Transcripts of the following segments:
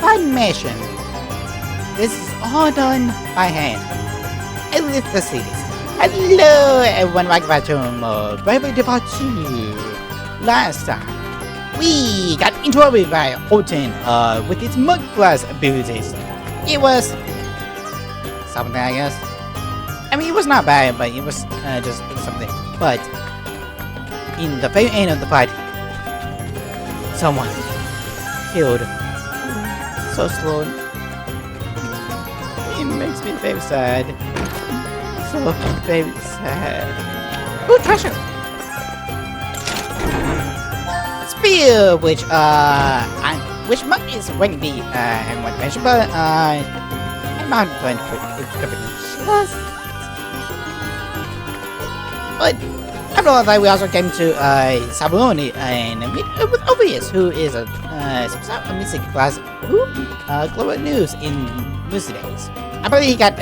mission. This is all done by hand. I lift the cities. Hello, everyone. Welcome back to more Bravely Default 2. Last time, we got interrupted by Odin with his Mud Blast abilities. It was something, I guess. I mean, it was not bad, but it was just something. But in the very end of the fight, someone killed so slow. It makes me very sad. So very sad. Ooh, treasure! Spear, which monk is Wendy and one mention, but I'm not going to put it just. But after all that, we also came to Savaroni and with Obvious, who is a music class who global news in music days. I believe he got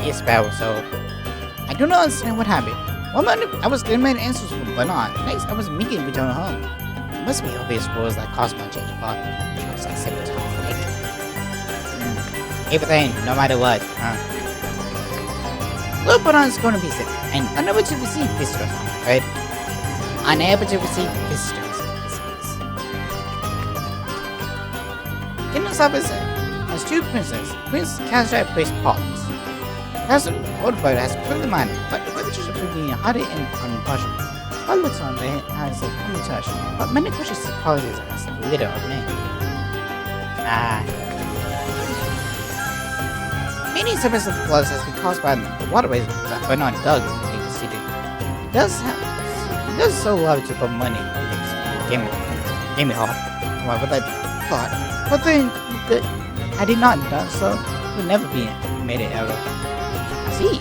Isabel, so I do not understand what happened. One moment I was getting many answers from Bernard. Next I was making return home. It must be Obvious rules that caused my change of heart. It was like several times, right? Everything, no matter what, Little Bernard is going to be sick and unable to receive visitors, right? Unable to receive visitors. Kingdom's office has two princes. Prince Castor and Prince Paulus. Castor, old brother, has clearly minded, but the visitors are proving harder and unimpartial. Paul looks on the head has a common touch, but many questions see Paulus as the leader of men. Many surface of the floods has been caused by the waterways that Bernard dug in the city. He does so love to put money in his gaming hall. However, that thought, but then had he not done so, he would never be made it ever. I see.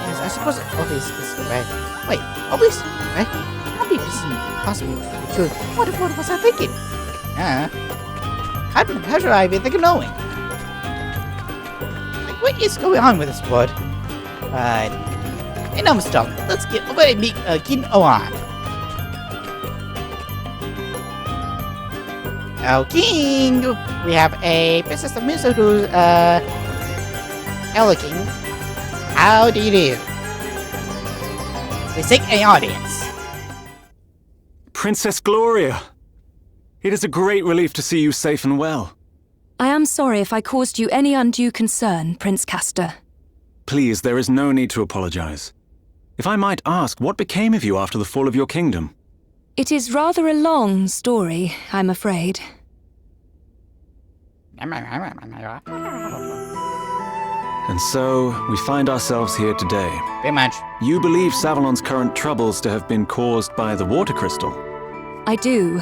Yes, I suppose Obvious is correct. Wait, Obvious, right? How be possible to be true? What was I thinking? How should I be thinking knowing? What is going on with this board? Enough stuff. Let's get over and meet King Oan. Oh, King! We have a Princess of Muso who's, Hello, King. How do you do? We seek an audience. Princess Gloria! It is a great relief to see you safe and well. I am sorry if I caused you any undue concern, Prince Castor. Please, there is no need to apologize. If I might ask, what became of you after the fall of your kingdom? It is rather a long story, I'm afraid. And so, we find ourselves here today. Very much. You believe Savalon's current troubles to have been caused by the water crystal? I do.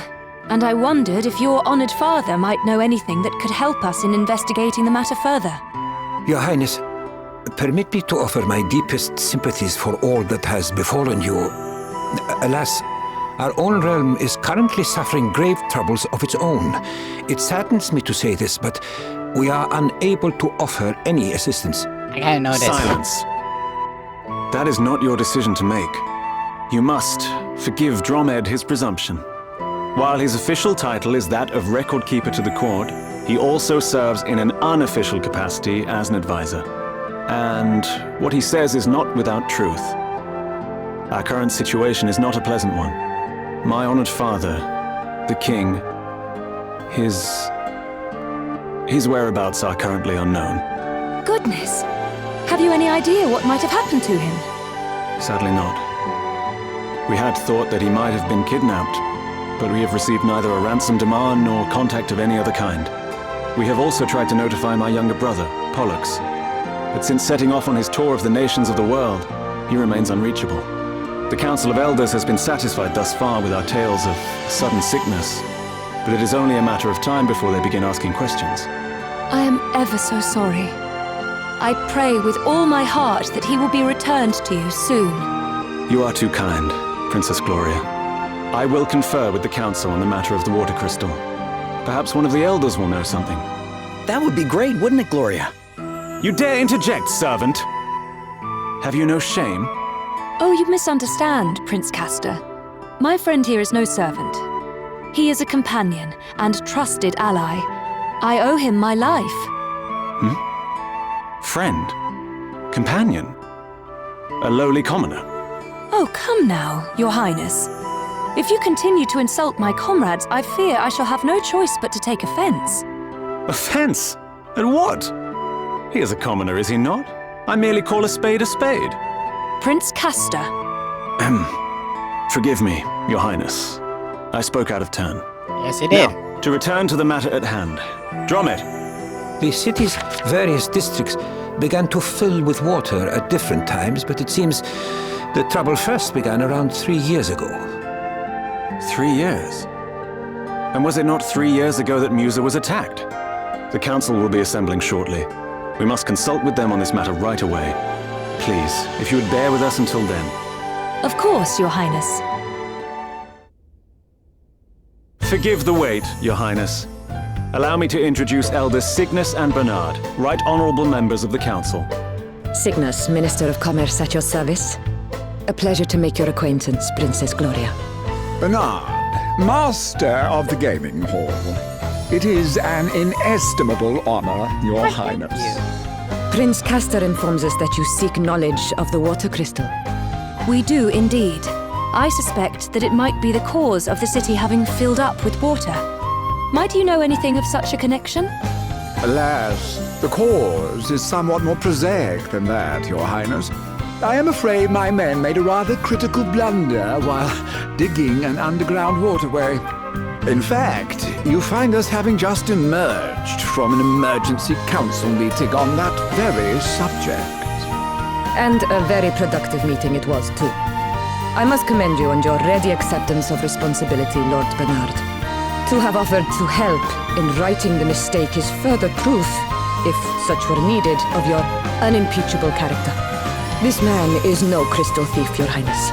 And I wondered if your honored father might know anything that could help us in investigating the matter further. Your Highness, permit me to offer my deepest sympathies for all that has befallen you. Alas, our own realm is currently suffering grave troubles of its own. It saddens me to say this, but we are unable to offer any assistance. I kinda know this. Silence. That is not your decision to make. You must forgive Dromed his presumption. While his official title is that of Record Keeper to the Court, he also serves in an unofficial capacity as an advisor. And what he says is not without truth. Our current situation is not a pleasant one. My honored father, the king, his whereabouts are currently unknown. Goodness! Have you any idea what might have happened to him? Sadly not. We had thought that he might have been kidnapped, but we have received neither a ransom demand nor contact of any other kind. We have also tried to notify my younger brother, Pollux, but since setting off on his tour of the nations of the world, he remains unreachable. The Council of Elders has been satisfied thus far with our tales of sudden sickness, but it is only a matter of time before they begin asking questions. I am ever so sorry. I pray with all my heart that he will be returned to you soon. You are too kind, Princess Gloria. I will confer with the Council on the matter of the water crystal. Perhaps one of the Elders will know something. That would be great, wouldn't it, Gloria? You dare interject, servant! Have you no shame? Oh, you misunderstand, Prince Castor. My friend here is no servant. He is a companion and trusted ally, I owe him my life. Friend? Companion? A lowly commoner? Oh, come now, Your Highness. If you continue to insult my comrades, I fear I shall have no choice but to take offense. Offense? At what? He is a commoner, is he not? I merely call a spade a spade. Prince Castor. Forgive me, Your Highness. I spoke out of turn. Yes, he did. Now, to return to the matter at hand. Dromed, The city's various districts began to fill with water at different times, but it seems the trouble first began around 3 years ago. 3 years? And was it not 3 years ago that Musa was attacked? The council will be assembling shortly. We must consult with them on this matter right away. Please, if you would bear with us until then. Of course, Your Highness. Forgive the wait, Your Highness. Allow me to introduce Elders Cygnus and Bernard, right honorable members of the council. Cygnus, Minister of Commerce at your service. A pleasure to make your acquaintance, Princess Gloria. Bernard, Master of the Gaming Hall. It is an inestimable honor, Your Highness. Prince Castor informs us that you seek knowledge of the water crystal. We do indeed. I suspect that it might be the cause of the city having filled up with water. Might you know anything of such a connection? Alas, the cause is somewhat more prosaic than that, Your Highness. I am afraid my men made a rather critical blunder while digging an underground waterway. In fact, you find us having just emerged from an emergency council meeting on that very subject. And a very productive meeting it was, too. I must commend you on your ready acceptance of responsibility, Lord Bernard. To have offered to help in righting the mistake is further proof, if such were needed, of your unimpeachable character. This man is no crystal thief, Your Highness.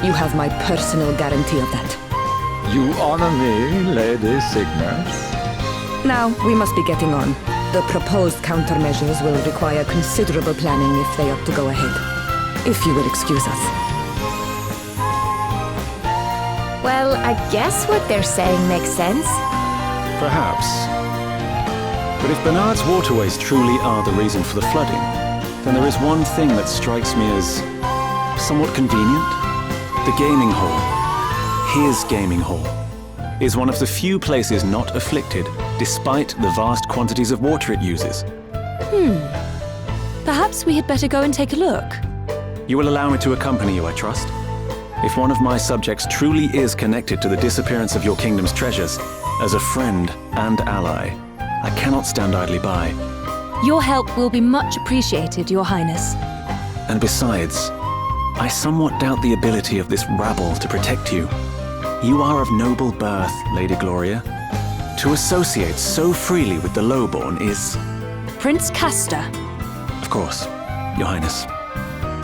You have my personal guarantee of that. You honor me, Lady Cygnus. Now, we must be getting on. The proposed countermeasures will require considerable planning if they opt to go ahead. If you will excuse us. Well, I guess what they're saying makes sense. Perhaps. But if Bernard's waterways truly are the reason for the flooding, then there is one thing that strikes me as somewhat convenient. The gaming hall, his gaming hall, is one of the few places not afflicted despite the vast quantities of water it uses. Perhaps we had better go and take a look. You will allow me to accompany you, I trust? If one of my subjects truly is connected to the disappearance of your kingdom's treasures, as a friend and ally, I cannot stand idly by. Your help will be much appreciated, Your Highness. And besides, I somewhat doubt the ability of this rabble to protect you. You are of noble birth, Lady Gloria. To associate so freely with the lowborn is... Prince Castor. Of course, Your Highness.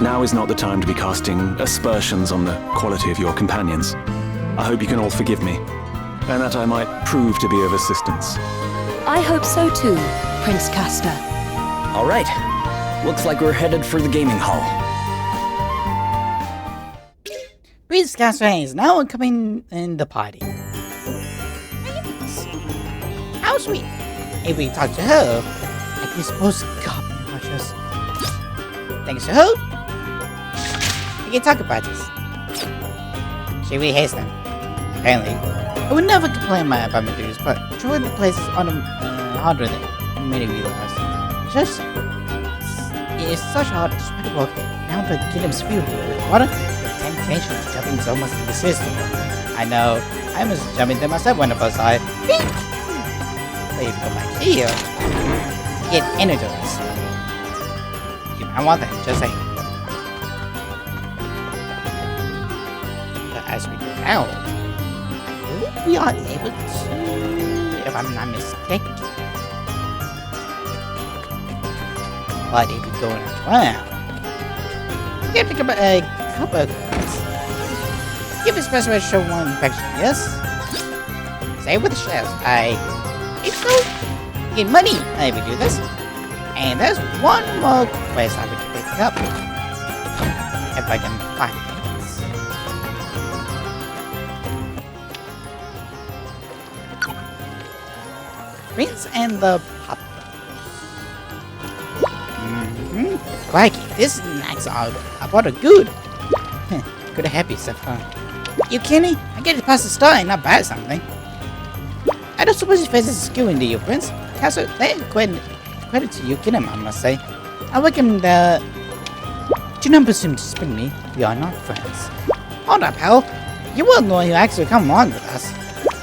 Now is not the time to be casting aspersions on the quality of your companions. I hope you can all forgive me, and that I might prove to be of assistance. I hope so too, Prince Castor. All right. Looks like we're headed for the gaming hall. Prince Castor is now coming in the party. How sweet. If we talk to her, I can suppose God precious. Thanks to her, we can talk about this. She really hates them. Apparently. I would never complain about my duties, but enjoying the place is harder than many realize. It is such a hard to sweat to walk down the kingdom's field with water. Temptation of jumping is almost irresistible. I know, I was jumping there myself when I was like, but if you go back here, get energized. You might want that, just saying. But as we go out, I believe we are able to, if I'm not mistaken. But if you're going around, you can pick up a couple of cards. Give a special show one infection, yes? Say with the shares, if so, get money if we do this. And there's one more quest I would pick up. If I can find it. Prince and the Puppet. Crikey, this snacks are about a good. Could have helped yourself, huh? You kidding? I get it past the start and not bad something. I don't suppose your face is skewing to you, Prince. Castle, credit to you, kidding, I must say. I reckon the. Do not presume to spring me. We are not friends. Hold up, pal. You will know you actually come on with us.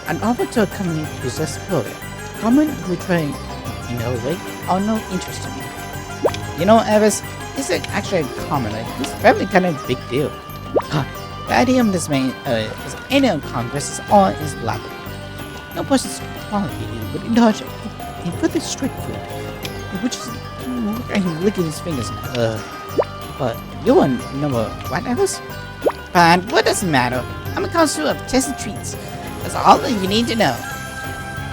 An offer to accompany is a superior. Comment who train in no way are no interest to me. You know, Evis, this is actually a commonly. It's very kind of big deal. The idea of this man is annual congress is all is laughable. No person's qualified would indulge in further strict food, which is licking his fingers. But you won't know what else? But what does it matter? I'm a connoisseur of tasty treats. That's all that you need to know.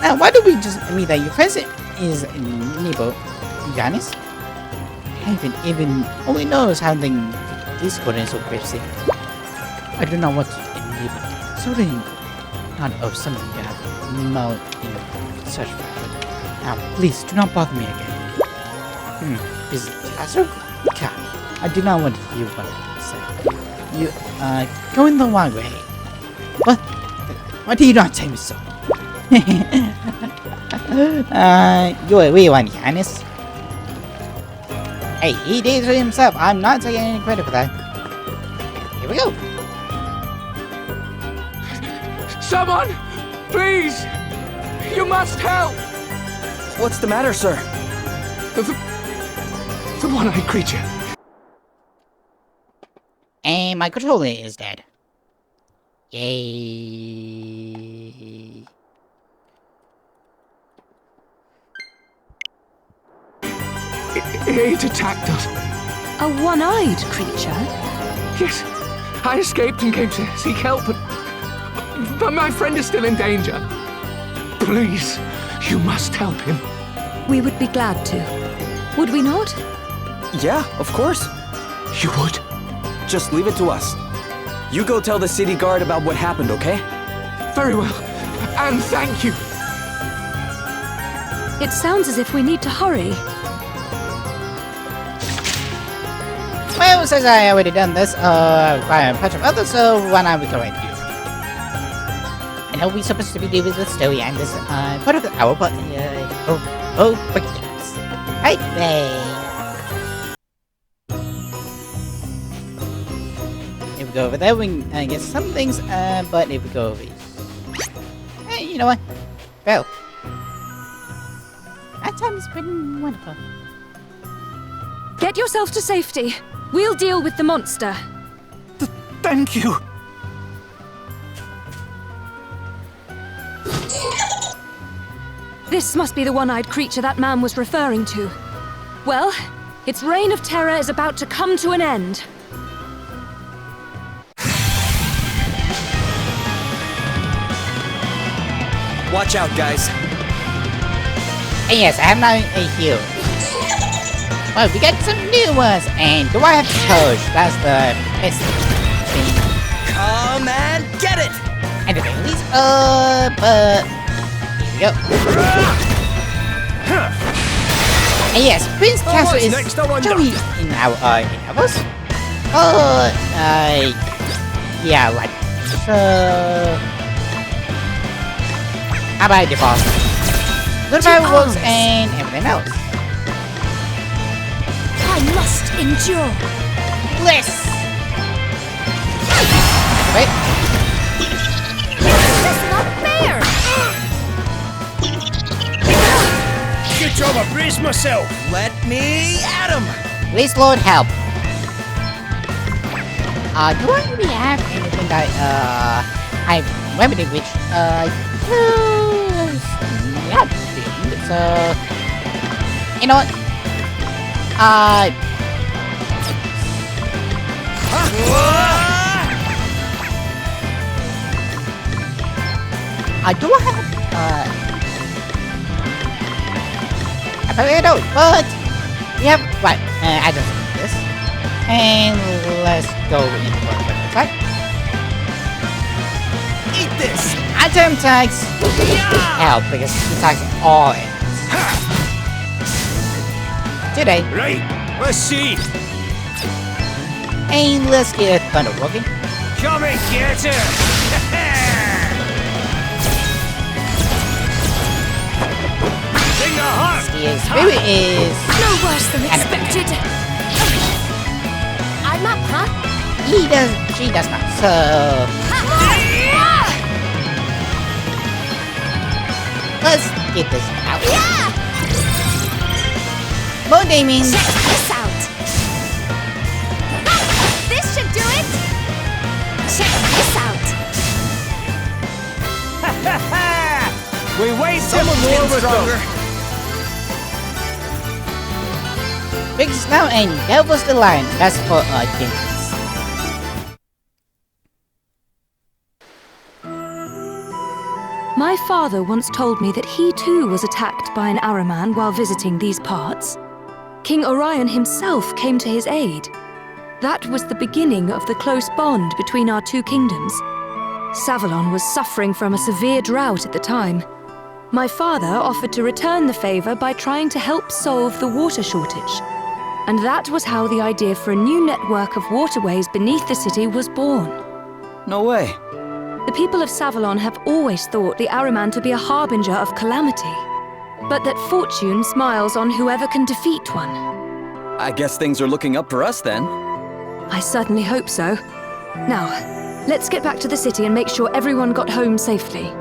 Now, why do we just admit that your president is Nebo Giannis? Heaven even only knows how the Discord is so crazy. I do not want to admit it. Certainly not of something you have no in such fashion. Now, please do not bother me again. Is it Chaser? God, I do not want to hear what I say. You going the wrong way. What? Why do you not tell me so? You're a real one, Giannis. Hey, he did it himself. I'm not taking any credit for that. Here we go. Someone! Please! You must help! What's the matter, sir? The one-eyed creature. And my controller is dead. Yay. It attacked us. A one-eyed creature? Yes. I escaped and came to seek help, but my friend is still in danger. Please, you must help him. We would be glad to. Would we not? Yeah, of course. You would? Just leave it to us. You go tell the city guard about what happened, okay? Very well. And thank you. It sounds as if we need to hurry. Well, since I already done this, by a bunch of others, so why not we go right here? I know we're supposed to be doing the story and this, part of the hour, but, but yes. Right there. If we go over there, we can get some things, but if we go over here. Hey, you know what? Well. That time's been wonderful. Get yourself to safety. We'll deal with the monster. Thank you. This must be the one-eyed creature that man was referring to. Well, its reign of terror is about to come to an end. Watch out, guys. And yes, I have now a heal. Well, we got some new ones, and do I have to push? That's the best thing. Come and get it! And the these here we go. And yes, Prince Castle is Joey in our house. Yeah, like how about the boss? What about works and everything else? I must endure. Bliss! Wait. That's not fair! Good job, I braced myself. Let me at him! Please, Lord, help. Do I really have anything that, I remedy which, yeah, so, you know what? Do I have, I don't, but we have, right, I just need this, and let's go into our right? Eat this! I Item tags help because he tags all in. Today. Right, let's see. And let's get Thunder working. Come and get her. Sing the heart. His spirit is No worse than expected. I'm up, huh? she does not. So let's get this out. Yeah! More damage. Check this out. This should do it. Check this out. We wait someone more with stronger. Big Snow and that was the line. That's for demons. My father once told me that he too was attacked by an Araman while visiting these parts. King Orion himself came to his aid. That was the beginning of the close bond between our two kingdoms. Savalon was suffering from a severe drought at the time. My father offered to return the favor by trying to help solve the water shortage. And that was how the idea for a new network of waterways beneath the city was born. No way. The people of Savalon have always thought the Araman to be a harbinger of calamity, but that fortune smiles on whoever can defeat one. I guess things are looking up for us then. I certainly hope so. Now, let's get back to the city and make sure everyone got home safely.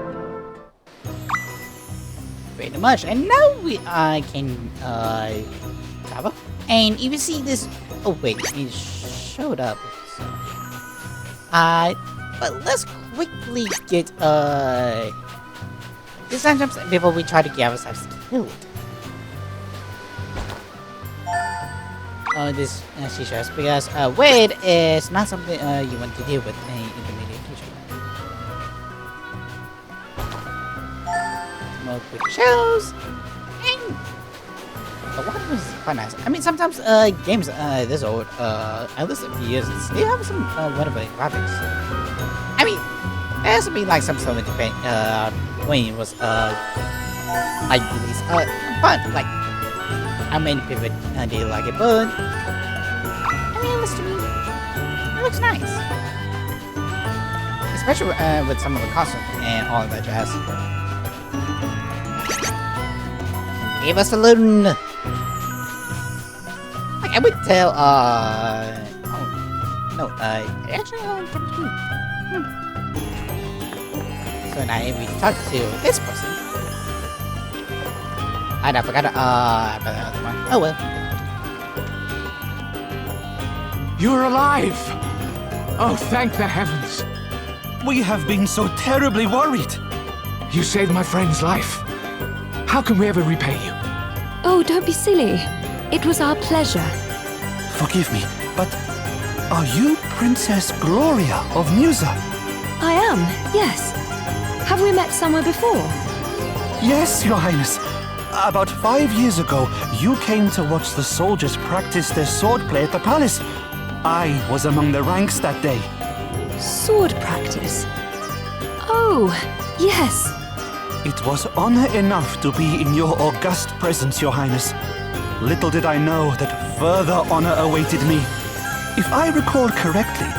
Pretty much. And now we can travel. And you can see this. Oh wait, it showed up. But let's quickly get these items before we try to get ourselves killed. This seashells because weight is not something you want to deal with in the immediate future. More quick shells. The water was quite nice. I mean, sometimes games this old, at least a few years, they have some whatever graphics. I mean, there has to be like some sort of debate when it was like released. But like, how many people did like it? But I mean, listen to me, it looks nice, especially with some of the costumes and all of that jazz. Leave us alone. I would tell, actually, So now if we talk to this person. I forgot, about the other one. Oh well. You're alive! Oh, thank the heavens. We have been so terribly worried. You saved my friend's life. How can we ever repay you? Oh, don't be silly. It was our pleasure. Forgive me, but are you Princess Gloria of Musa? I am, yes. Have we met somewhere before? Yes, Your Highness. About 5 years ago, you came to watch the soldiers practice their swordplay at the palace. I was among the ranks that day. Sword practice? Oh, yes. It was honor enough to be in your august presence, Your Highness. Little did I know that further honor awaited me. If I recall correctly,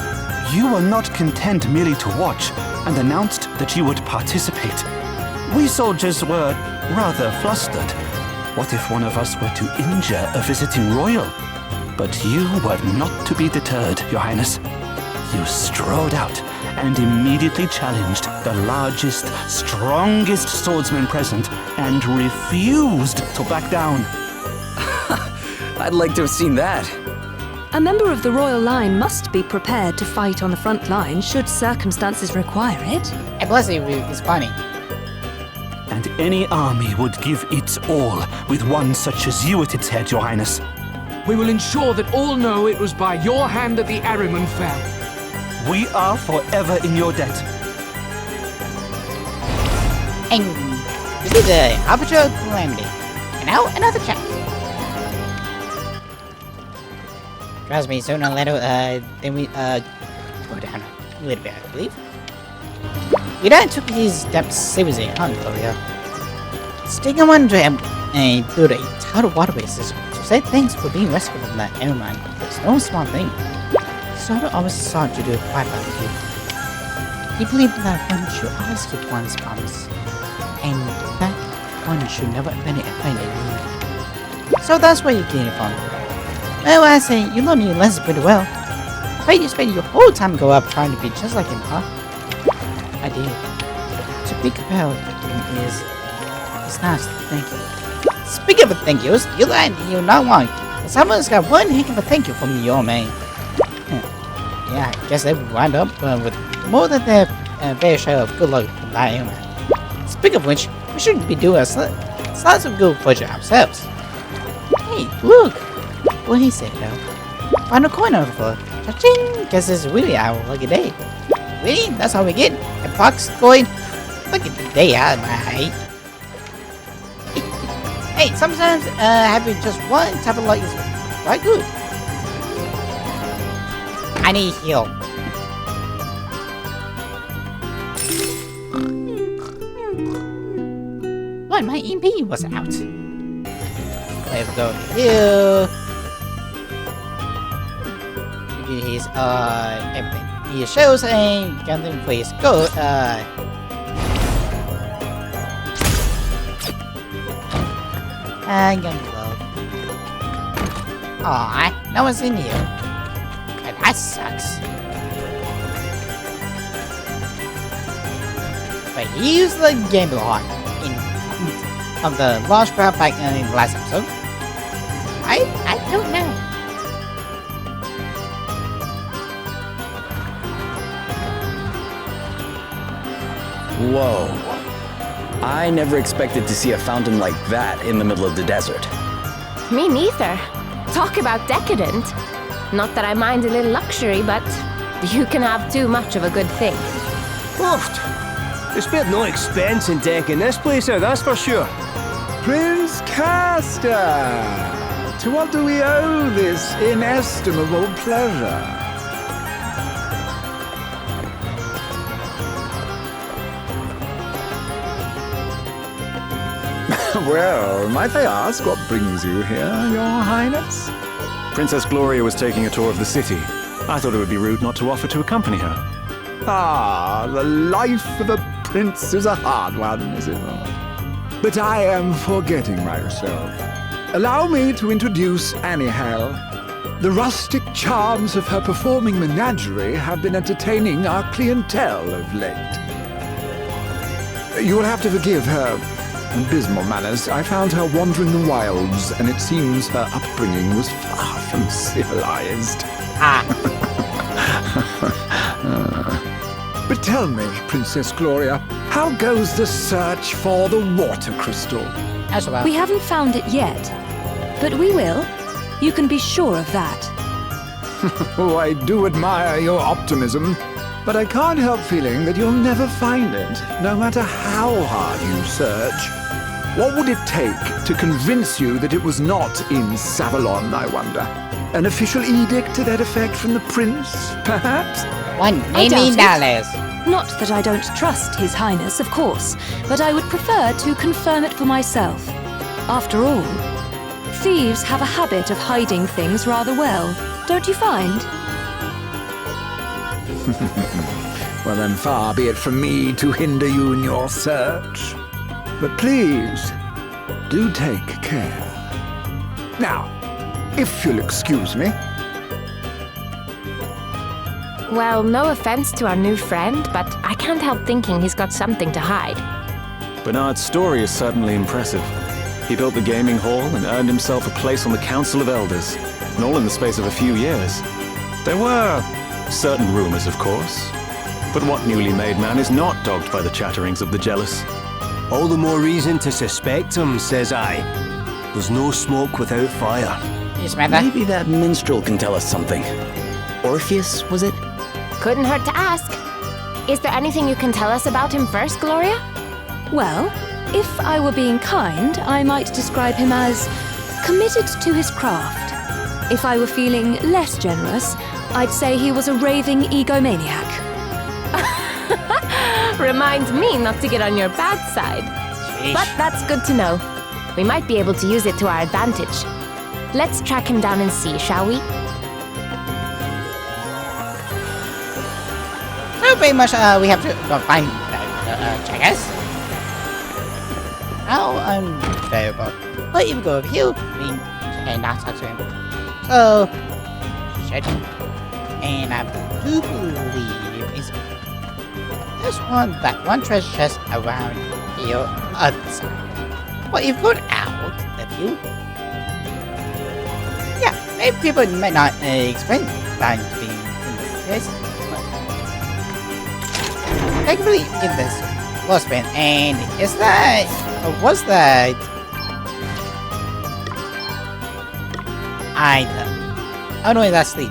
you were not content merely to watch and announced that you would participate. We soldiers were rather flustered. What if one of us were to injure a visiting royal? But you were not to be deterred, Your Highness. You strode out and immediately challenged the largest, strongest swordsman present and refused to back down. I'd like to have seen that. A member of the royal line must be prepared to fight on the front line should circumstances require it. And plus, it's funny. And any army would give its all with one such as you at its head, Your Highness. We will ensure that all know it was by your hand that the Ahriman fell. We are forever in your debt. And this is the Aperture Calamity. And now another chapter. Trust me, sooner or later, then we go down a little bit, I believe. You don't took his depths seriously, huh, Gloria? Sticking one to him and build a tidal waterway system to say thanks for being rescued from that airman. It's no small thing. He sort of always sought to do it quite like you. He believed that one should always keep one's promise, and that one should never abandon a friend in need. So that's where you get it from. Well, I say, you learned your lesson pretty well. I bet you spent your whole time growing up trying to be just like him, huh? I did. To be compelled is nice, thank you. Speaking of thank yous, you lied, you're not wrong. Someone's got one heck of a thank you from your man. Yeah, I guess they would wind up with more than their fair share of good luck from that airman. Speaking of which, we shouldn't be doing lots of good fortune ourselves. Hey, look! What he said, though. Find a coin on the floor. Cha-ching! Guess this is really our lucky day. Really? That's how we get a box coin? Look at the day out of my height. Hey, sometimes having just one type of luck is quite good. I need heal. What? My MP was out. Let's go here. He's everything. He shows a Gundam, please go. Gun Club. Aw, no one's in here. That sucks. But he used the game log of the large power pack in the last episode. I don't know. Whoa. I never expected to see a fountain like that in the middle of the desert. Me neither. Talk about decadent. Not that I mind a little luxury, but you can have too much of a good thing. Oft. They spared no expense in decking this place out, that's for sure. Prince Castor! To what do we owe this inestimable pleasure? Well, might I ask what brings you here, Your Highness? Princess Gloria was taking a tour of the city. I thought it would be rude not to offer to accompany her. Ah, the life of a prince is a hard one, is it not? But I am forgetting myself. Allow me to introduce Anihel. The rustic charms of her performing menagerie have been entertaining our clientele of late. You will have to forgive her abysmal manners. I found her wandering the wilds, and it seems her upbringing was far from civilized. But tell me, Princess Gloria, how goes the search for the water crystal? As well. We haven't found it yet, but we will. You can be sure of that. Oh, I do admire your optimism, but I can't help feeling that you'll never find it, no matter how hard you search. What would it take to convince you that it was not in Savalon, I wonder? An official edict to that effect from the prince, perhaps? $1 million. Not that I don't trust His Highness, of course, but I would prefer to confirm it for myself. After all, thieves have a habit of hiding things rather well, don't you find? Well, then far be it from me to hinder you in your search. But please, do take care. Now, if you'll excuse me. Well, no offense to our new friend, but I can't help thinking he's got something to hide. Bernard's story is certainly impressive. He built the gaming hall and earned himself a place on the Council of Elders, and all in the space of a few years. There were certain rumors, of course, but what newly made man is not dogged by the chatterings of the jealous? All the more reason to suspect him, says I. There's no smoke without fire. Maybe that minstrel can tell us something. Orpheus, was it? Couldn't hurt to ask. Is there anything you can tell us about him first, Gloria? Well, if I were being kind, I might describe him as committed to his craft. If I were feeling less generous, I'd say he was a raving egomaniac. Remind me not to get on your bad side. Sheesh. But that's good to know. We might be able to use it to our advantage. Let's track him down and see, shall we? So pretty much, we have to find Chagas. How unfavorable. But if we go over here, we cannot talk to him. So, shit. And I do believe there's that one treasure chest around here other side. But if we go out the view, yeah, maybe people might not expect that to be in this case. Thankfully, in this lost band, and is that, or was that either? Oh no, that's the.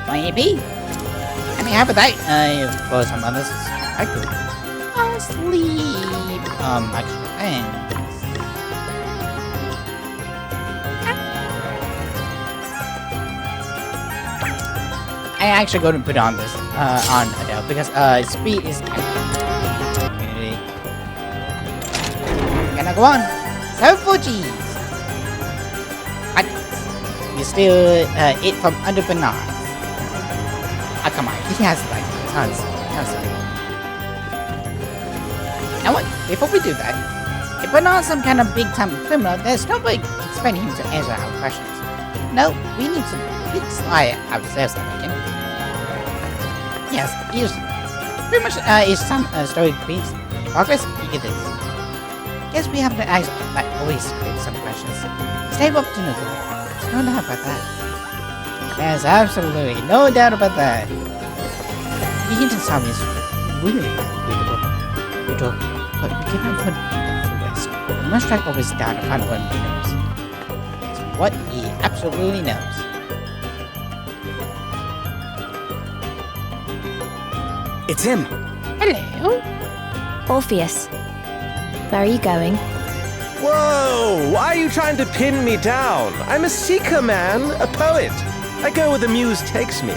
Maybe. I mean, how about that? For some others, I could sleep. Actual things. I actually going to put on this on Adele because speed is. Gonna go on. 7 G's. What? You still eat from under bananas. Oh, come on, he has like tons of. Now what? Before we do that, if we're not some kind of big time criminal, there's no way expecting him to answer our questions. No, we need to fly ourselves, I reckon. Yes, here's pretty much is some story beats in progress. You get this. Guess we have to ask like always some questions. Stay up to no good. There's no doubt about that. There's absolutely no doubt about that. The hidden sound is really beautiful, but we cannot put the rest. We must track always down to find what he knows. It's what he absolutely knows. It's him. Hello. Orpheus. Where are you going? Whoa! Why are you trying to pin me down? I'm a seeker, man. A poet. I go where the muse takes me.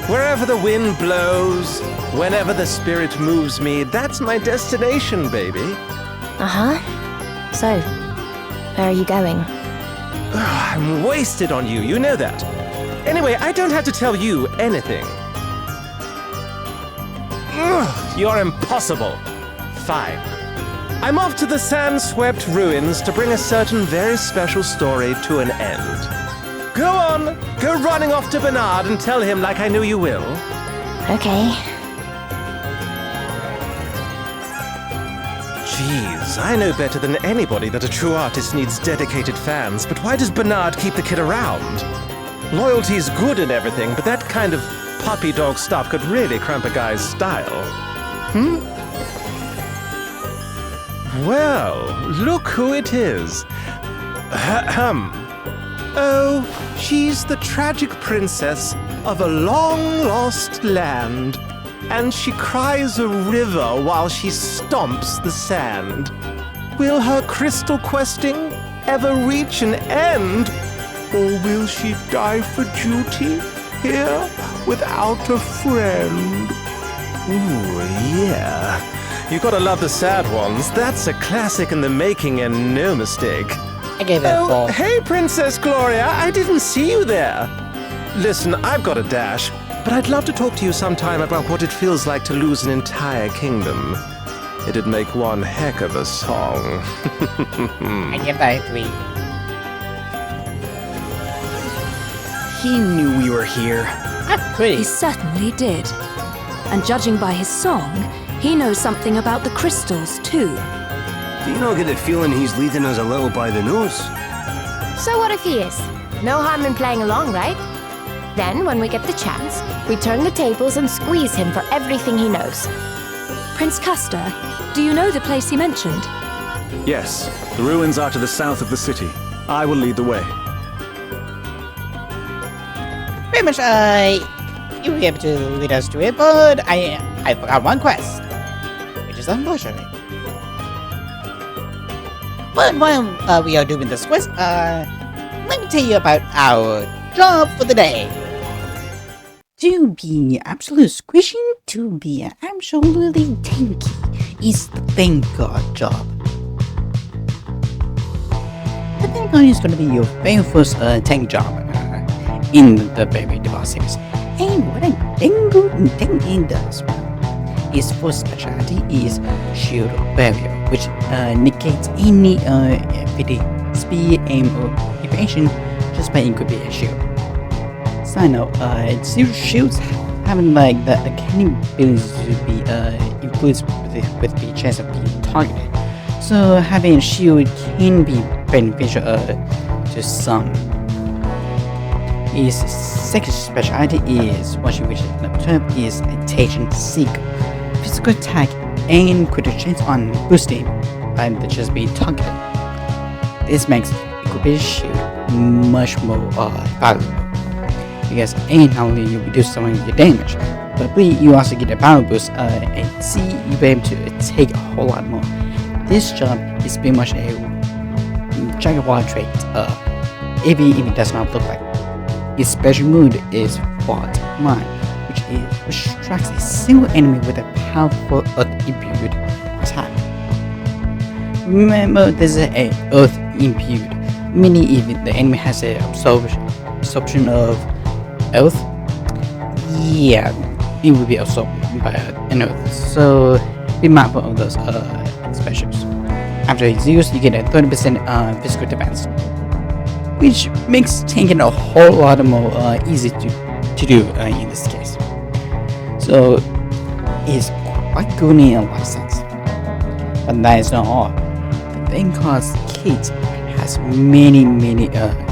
Wherever the wind blows, whenever the spirit moves me, that's my destination, baby. Uh-huh. So, where are you going? I'm wasted on you, you know that. Anyway, I don't have to tell you anything. You're impossible. Fine. I'm off to the sand-swept ruins to bring a certain very special story to an end. Go on, go running off to Bernard and tell him like I knew you will. Okay. Jeez, I know better than anybody that a true artist needs dedicated fans, but why does Bernard keep the kid around? Loyalty's good and everything, but that kind of puppy dog stuff could really cramp a guy's style. Well, look who it is. Ahem. Oh, she's the tragic princess of a long-lost land, and she cries a river while she stomps the sand. Will her crystal questing ever reach an end, or will she die for duty here without a friend? Ooh, yeah. You gotta love the sad ones. That's a classic in the making and no mistake. I gave that ball. Hey, Princess Gloria, I didn't see you there. Listen, I've got a dash, but I'd love to talk to you sometime about what it feels like to lose an entire kingdom. It'd make one heck of a song. I give that a 3. He knew we were here. Not pretty. He certainly did. And judging by his song, he knows something about the crystals, too. Do you not get the feeling he's leading us a little by the nose? So what if he is? No harm in playing along, right? Then, when we get the chance, we turn the tables and squeeze him for everything he knows. Prince Castor, do you know the place he mentioned? Yes, the ruins are to the south of the city. I will lead the way. Pretty much, you will be able to lead us to it, but I forgot one quest, which is unfortunate. But while we are doing this quest, let me tell you about our job for the day. To be absolute squishy, to be absolutely tanky is the Vanguard job. The Vanguard is going to be your very first tank job in the Bravely Devout series. And what a dang good thing it does. Its first specialty is Shield Barrier, which negates any speed, aim, or evasion just by equipping a shield. Side note, zero shields having like the uncanny ability to be influenced with the chance of being targeted. So having a shield can be beneficial to some. His second specialty is, once you reach level 12, is Attention Seeker. Physical attack and critical chance on boosting by the just being targeted. This makes equipping shield much more valuable. Because A, not only you reduce some of your damage, but B, you also get a power boost, and C, you'll be able to take a whole lot more. This job is pretty much a Jack of all trades, even if it does not look like. His special move is Fault Line, which strikes a single enemy with a powerful earth-imbued attack. Remember, this is a earth-imbued, meaning if the enemy has an absorption of earth, yeah, it will be absorbed by an earth. So be mindful of those specials. After it's used, you get a 30% physical defense, which makes tanking a whole lot more easy to do in this case. So it's quite good in a lot of sense. But that is not all. The Vanguard's kit has many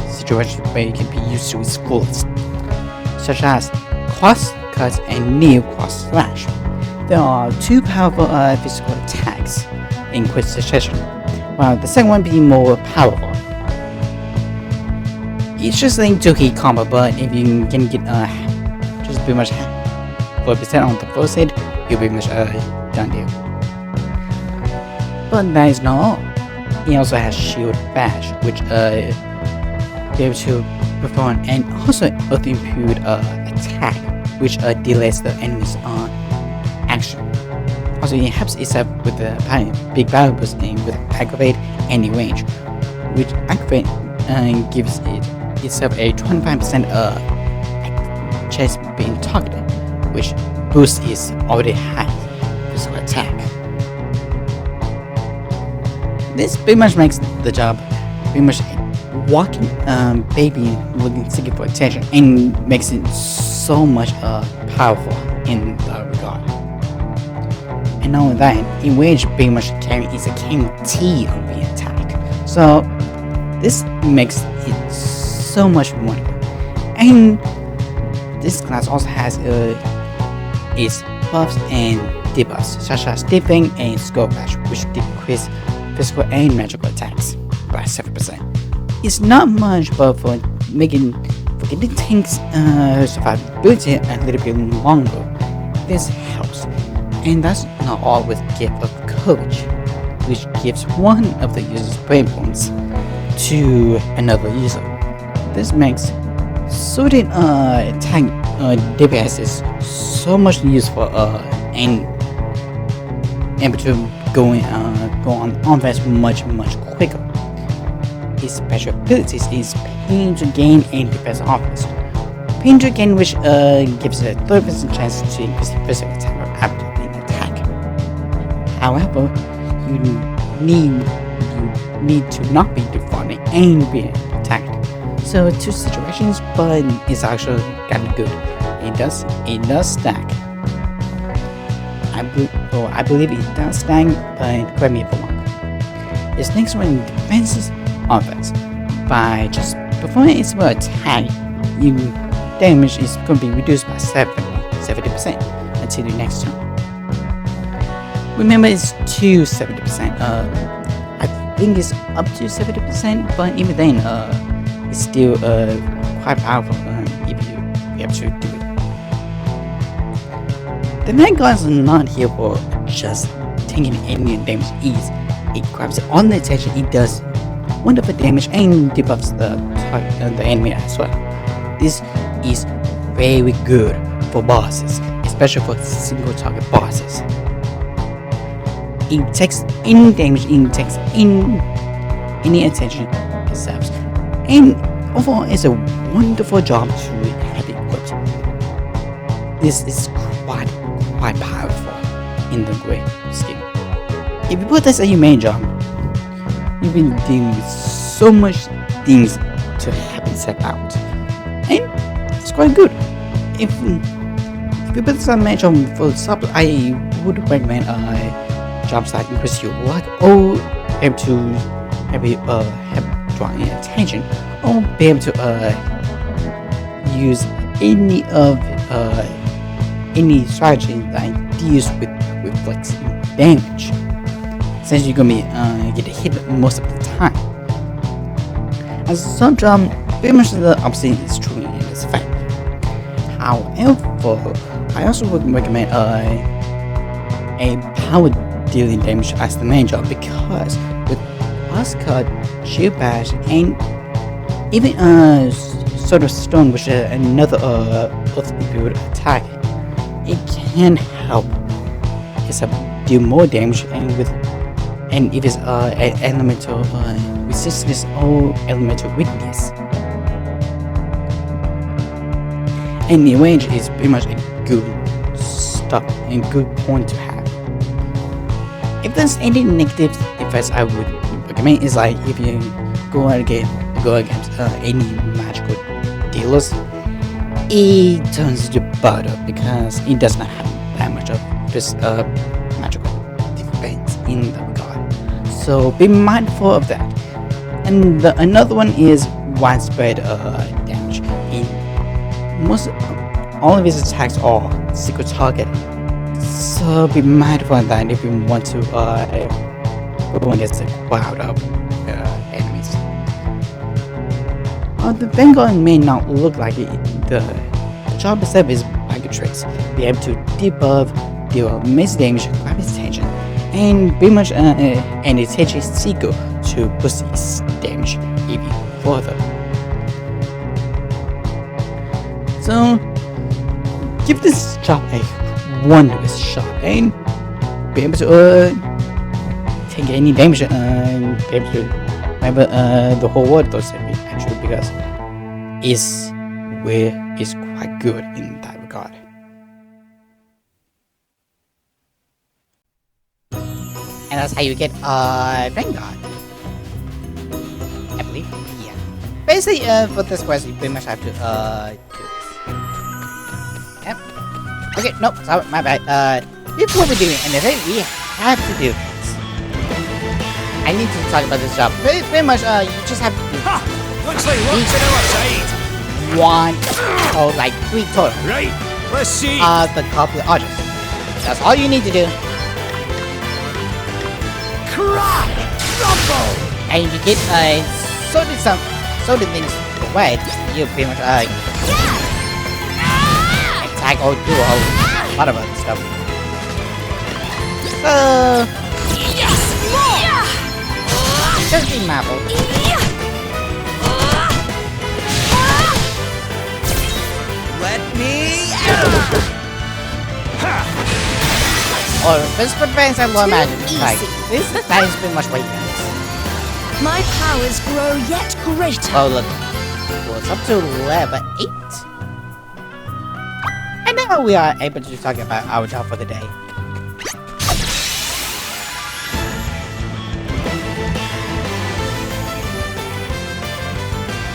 situations where it can be used to its fullest, such as cross cuts and neo cross slash. There are two powerful physical attacks in quick succession, while the second one being more powerful. It's just linked to hit combo, but if you can get just pretty much 4% on the first hit, you'll be much done deal. But that is not all. He also has Shield Bash, which be able to perform an also earth-imbued attack, which delays the enemy's action. Also, it helps itself with the big battle boost and with Aggravate any range, which Aggravate gives itself a 25% chance of being targeted, which boosts its already high physical attack. This pretty much makes the job pretty much a walking baby looking seeking for attention, and makes it so much powerful in that regard. And not only that, in range pretty much carrying is a King T on the attack. So this makes it so much more. And this class also has its buffs and debuffs, such as Deafening and Skull Bash, which decrease physical and magical attacks by 7%. It's not much, but for getting tanks survivability a little bit longer, this helps. And that's not all with Gift of Courage, which gives one of the user's brain points to another user. This makes certain tank DPS so much useful and able to go on offense much quicker. His special abilities is Pain to Gain and Defense Offense. Pain to Gain, which gives a 30% chance to increase the physical attack after being attacked. However, you need to not be defending and being attacked. So two situations, but it's actually kind of good. It does stack. I believe it does stack, but correct me if I'm wrong. Its next one, defenses offense. By just performing its attack, your damage is going to be reduced by 70% until the next turn. Remember, it's to 70%. I think it's up to 70%, but even then, it's still quite powerful if you have to do it. The Vanguards are not here for just taking enemy damage ease. it grabs on the attention, it does wonderful damage and debuffs the enemy as well. This is very good for bosses, especially for single target bosses. It takes any damage, it takes any attention it deserves, and overall it's a wonderful job to have it equipped. This is quite powerful in the great skill. If you put this as your main job, you've been dealing with so much things to have it set out, and it's quite good. If you put this as main job for sub, I would recommend jobs that increase your luck or able to have drawing attention, or be able to use any strategy that deals with reflecting damage, since you're gonna be get hit most of the time. As some job, pretty much the opposite is true in this effect. However, I also would recommend a power dealing damage as the main job, because with Oscar, Shield Bash, and even Sword of Stone, which is another ultimate build attack, it can help deal more damage, and if it's elemental resistance or elemental weakness. And the range is pretty much a good stuff and good point to have. If there's any negative effects I would recommend is like if you go against any magical dealers, it turns to butter because it does not have that much of this magical defense in the regard. So be mindful of that. And another one is widespread damage. All of his attacks are secret target. So be mindful of that if you want to go against a crowd of enemies. The Vanguard may not look like it. The job itself is like a trace. Be able to debuff, deal massive damage, grab his attention, and pretty much an attention seeker to boost his damage even further. So give this job a wondrous shot and be able to take any damage and be able to remember the whole world does it actually, because it's quite good in that regard. And that's how you get Vanguard, I believe. Yeah. Basically, for this quest, you pretty much have to do this. Yep. Okay, nope, sorry, my bad. Before we do anything, we have to do this. I need to talk about this job. Pretty much, you just have to do this. Looks like what's in our side. One, or like 3 total. Right, let's see. The couple of archers. That's all you need to do. Crack! Rumble! And if you get sorted things away, you pretty much attack or do a lot of other stuff. So yes, more! just be mindful. Let me out! Or this prevents and low magic. Like that is pretty much what you get. My powers grow yet greater. Oh look, well, it's up to level 8. And now we are able to talk about our job for the day.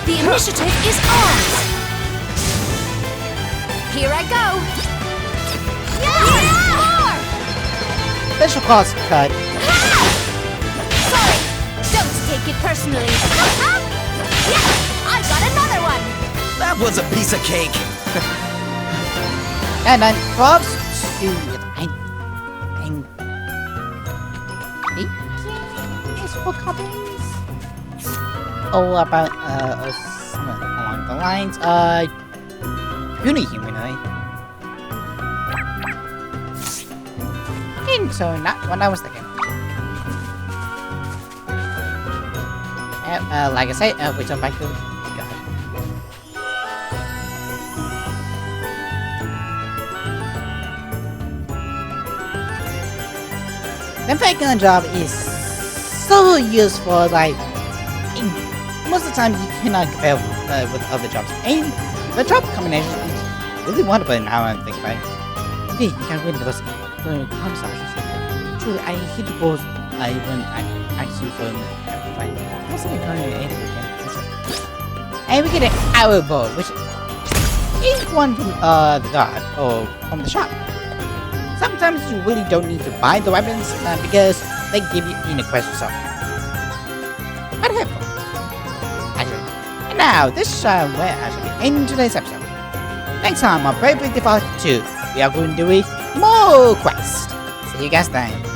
The initiative is ours. Here I go. More! Special cost cut. Sorry, don't take it personally. I got another one. That was a piece of cake. And then props to for copies. Oh, about something along the lines. Unihumanoid. And so not what I was thinking. like I said, we jump back to God. The Falcon job is so useful, like, most of the time you cannot compare with other jobs. And the job combination is really wonderful now I think about it. Indeed, you can win those conversations. Truly, I hit the balls when I asked you for a fight. What's the and we get an arrow bow, which is one from the god or from the shop. Sometimes you really don't need to buy the weapons because they give you in a quest or something. But helpful. Actually. And now, this will actually end today's episode. Next time on Bravely Default 2, we are going to do more quests. See you guys then.